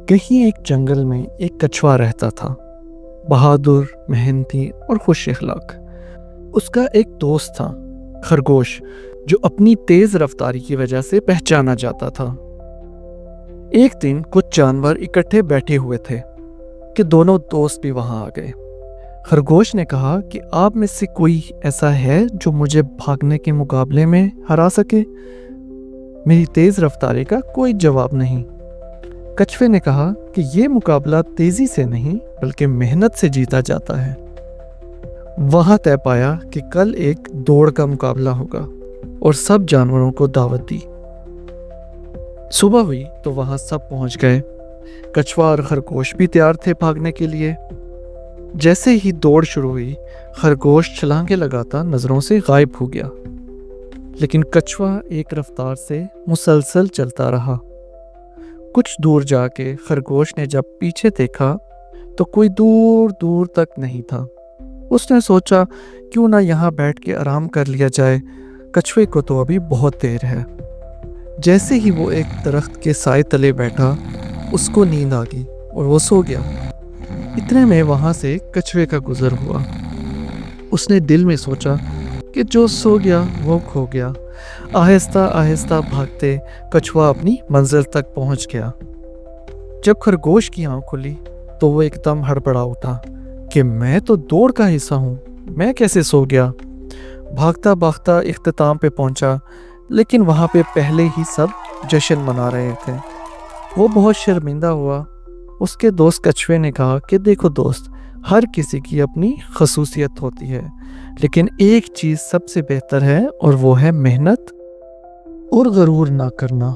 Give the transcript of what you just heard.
کہیں ایک جنگل میں ایک کچھوا رہتا تھا، بہادر، محنتی اور خوش اخلاق۔ اس کا ایک دوست تھا، خرگوش، جو اپنی تیز رفتاری کی وجہ سے پہچانا جاتا تھا۔ ایک دن کچھ جانور اکٹھے بیٹھے ہوئے تھے کہ دونوں دوست بھی وہاں آ گئے۔ خرگوش نے کہا کہ آپ میں سے کوئی ایسا ہے جو مجھے بھاگنے کے مقابلے میں ہرا سکے؟ میری تیز رفتاری کا کوئی جواب نہیں۔ کچھوے نے کہا کہ یہ مقابلہ تیزی سے نہیں بلکہ محنت سے جیتا جاتا ہے۔ وہاں طے پایا کہ کل ایک دوڑ کا مقابلہ ہوگا اور سب جانوروں کو دعوت دی۔ صبح ہوئی تو وہاں سب پہنچ گئے۔ کچھوا اور خرگوش بھی تیار تھے بھاگنے کے لیے۔ جیسے ہی دوڑ شروع ہوئی، خرگوش چھلانگیں لگاتا نظروں سے غائب ہو گیا، لیکن کچھوا ایک رفتار سے مسلسل چلتا رہا۔ کچھ دور جا کے خرگوش نے جب پیچھے دیکھا تو کوئی دور دور تک نہیں تھا۔ اس نے سوچا کیوں نہ یہاں بیٹھ کے آرام کر لیا جائے، کچھوے کو تو ابھی بہت دیر ہے۔ جیسے ہی وہ ایک درخت کے سائے تلے بیٹھا، اس کو نیند آ گئی اور وہ سو گیا۔ اتنے میں وہاں سے کچھوے کا گزر ہوا۔ اس نے دل میں سوچا کہ جو سو گیا وہ کھو گیا۔ آہستہ آہستہ بھاگتے کچھوا اپنی منزل تک پہنچ گیا۔ جب خرگوش کی آنکھ کھلی تو وہ ایک دم ہڑبڑا اٹھا کہ میں تو دوڑ کا حصہ ہوں، میں کیسے سو گیا؟ بھاگتا بھاگتا اختتام پہ پہنچا، لیکن وہاں پہ پہلے ہی سب جشن منا رہے تھے۔ وہ بہت شرمندہ ہوا۔ اس کے دوست کچھوے نے کہا کہ دیکھو دوست، ہر کسی کی اپنی خصوصیت ہوتی ہے، لیکن ایک چیز سب سے بہتر ہے اور وہ ہے محنت اور غرور نہ کرنا۔